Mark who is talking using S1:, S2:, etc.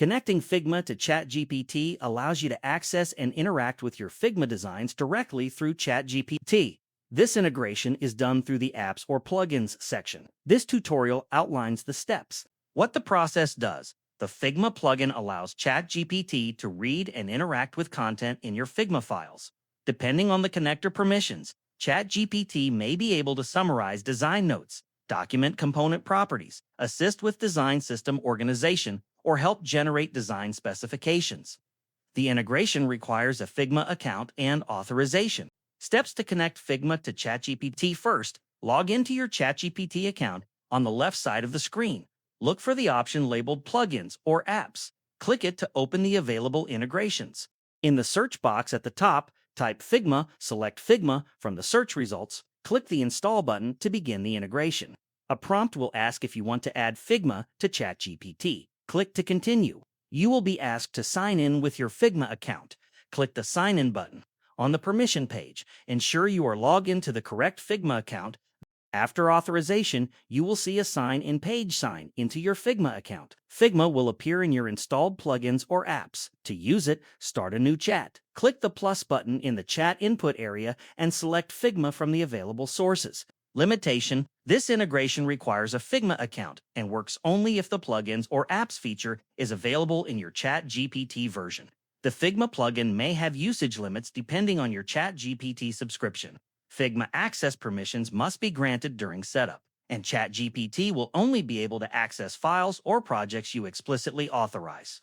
S1: Connecting Figma to ChatGPT allows you to access and interact with your Figma designs directly through ChatGPT. This integration is done through the Apps or Plugins section. This tutorial outlines the steps. What the process does. The Figma plugin allows ChatGPT to read and interact with content in your Figma files. Depending on the connector permissions, ChatGPT may be able to summarize design notes, document component properties, assist with design system organization, or help generate design specifications. The integration requires a Figma account and authorization. Steps to connect Figma to ChatGPT. First, log into your ChatGPT account on the left side of the screen. Look for the option labeled Plugins or Apps. Click it to open the available integrations. In the search box at the top, type Figma, select Figma from the search results, click the Install button to begin the integration. A prompt will ask if you want to add Figma to ChatGPT. Click to continue. You will be asked to sign in with your Figma account. Click the Sign In button. On the permission page, ensure you are logged into the correct Figma account. After authorization, you will see a Sign In page sign into your Figma account. Figma will appear in your installed plugins or apps. To use it, start a new chat. Click the plus button in the chat input area and select Figma from the available sources. Limitation: this integration requires a Figma account and works only if the plugins or apps feature is available in your ChatGPT version. The Figma plugin may have usage limits depending on your ChatGPT subscription. Figma access permissions must be granted during setup, and ChatGPT will only be able to access files or projects you explicitly authorize.